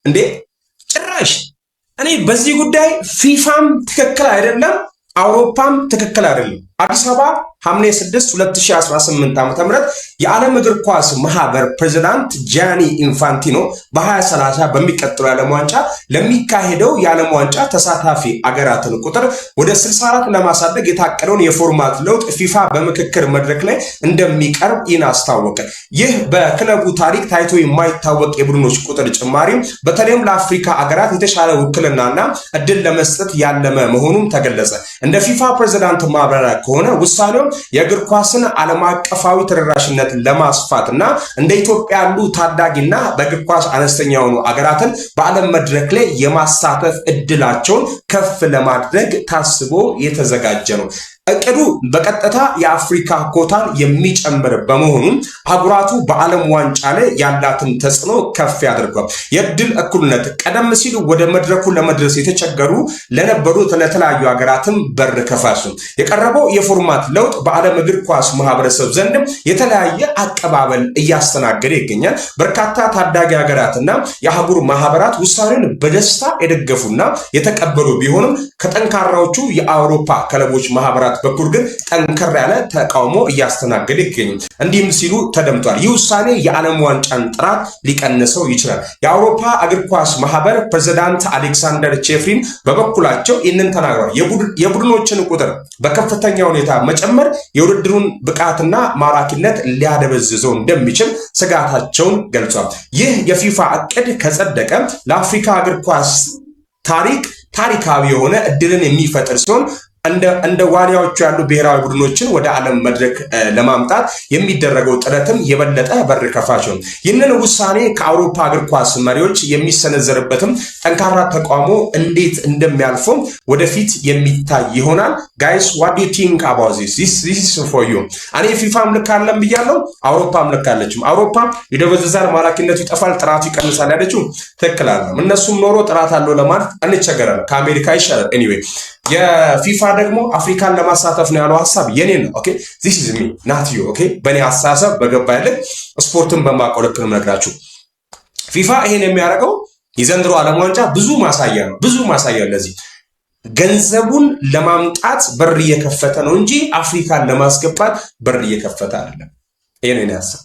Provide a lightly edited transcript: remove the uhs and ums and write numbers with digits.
እንዴ ጭራሽ እኔ በዚህ ጉዳይ ፊፋም ትክክል አይደለም፣ አውሮፓም ትክክል አይደለም። አዲስ አበባ ሐምሌ 6 2018 ዓ.ም የዓለም እግር ኳስ ማህበር ፕሬዝዳንት ጃኒ ኢንፋንቲኖ በ2030 በሚቀጥለው የዓለም ዋንጫ ለሚካሄደው የዓለም ዋንጫ ተሳታፊ አገራትን ቁጥር ወደ 64 ለማሳደግ የታቀደውን የፎርማት ለውጥ ፊፋ በምክክር መድረክ ላይ እንደሚቀርብ አስታወቀ። ይህ በክለቡ ታሪክ ታይቶ የማይታወቅ የቡድኖች ቁጥር ጭማሪ በተለይም ለአፍሪካ አገራት የተሻለ ውክልናና እድል ለመስጠት ያለመ መሆኑን ተገለጸ። እንደ ፊፋ ፕሬዝዳንት ማብራሪያ ከሆነ ውሳኔው የእግር ኳስን ዓለም አቀፋዊ ተደራሽነት ለማስፋትና እንደ ኢትዮጵያ ያሉ ታዳጊና በእግር ኳስ አነስተኛ የሆኑ አገራትን በዓለም መድረክ ላይ የማሳተፍ እድላቸውን ከፍ ለማድረግ ታስቦ የተዘጋጀ ነው። እቅዱ በቀጥታ የአፍሪካ ኮታን የሚጨምር በመሆኑ አህጉራቱ በዓለም ዋንጫ ላይ ያላትን ተጽዕኖ ከፍ ያደርጋል። የእድል እኩልነት ቀደም ሲል ወደ መድረኩ ለመድረስ የተቸገሩ ለነበሩት ለተለያዩ ሀገራትም በር ከፋች ነው። የቀረበው የፎርማት ለውጥ በዓለም እግር ኳስ ማህበረሰብ ዘንድ የተለያየ አቀባበል እያስተናገደ ይገኛል። በርካታ ታዳጊ ሀገራትና የአህጉር ማህበራት ውሳኔውን በደስታ የደገፉና የተቀበሉ ቢሆንም ከጠንካራዎቹ የአውሮፓ ክለቦች ማህበራት በኩል ግን ጠንከር ያለ ተቃውሞ እያስተናገደ ይገኛል። እንዲህም ሲሉ ተደምጧል። ይህ ውሳኔ የዓለም ዋንጫን ጥራት ሊቀንሰው ይችላል። የአውሮፓ እግር ኳስ ማህበር ፕሬዝዳንት አሌክሳንደር ቼፍሪን በበኩላቸው ይህንን ተናግረዋል። የቡድኖችን ቁጥር በከፍተኛ ሁኔታ መጨመር የውድድሩን ብቃትና ማራኪነት ሊያደበዝዘው እንደሚችል ስጋታቸውን ገልጿል። ይህ የፊፋ እቅድ ከጸደቀ ለአፍሪካ እግር ኳስ ታሪካዊ የሆነ እድልን የሚፈጥር ሲሆን እንደ ዋሊያዎቹ ያሉ ብሔራዊ ቡድኖችን ወደ ዓለም መድረክ ለማምጣት የሚደረገው ጥረትም የበለጠ በር ከፋች ነው። ይህንን ውሳኔ ከአውሮፓ እግር ኳስ መሪዎች የሚሰነዘርበትም ጠንካራ ተቃውሞ እንዴት እንደሚያልፈው ወደፊት የሚታይ ይሆናል። ጋይስ ዋት ዱ ዩ ቲንክ አባውት ዚስ ኢዝ ፎር ዩ። እኔ ፊፋም ልክ አይደለም ብያለሁ፣ አውሮፓም ልክ አይደለችም። አውሮፓ ይደበዝዛል፣ ማራኪነቱ ይጠፋል፣ ጥራቱ ይቀንሳል ያለችው ትክክል አይደለም። እነሱም ኖሮ ጥራት አለው ለማለት እንቸገራለን። ከአሜሪካ ይሻላል። ኤኒዌይ የፊፋ ደግሞ አፍሪካን ለማሳተፍ ነው ያለው ሐሳብ የኔ ነው። ኦኬ ዚስ ኢዝ ሚ ናት ዩ። ኦኬ በእኔ ሐሳብ በገባ ያለ ስፖርትን በማቆለክል ነግራችሁ ፊፋ ይሄን የሚያደርገው የዘንድሮ ዓለም ዋንጫ ብዙ ማሳያ ለዚህ ገንዘቡን ለማምጣት በር እየከፈተ ነው እንጂ አፍሪካን ለማስገባት በር እየከፈተ አይደለም። ይሄን ነው ሐሳብ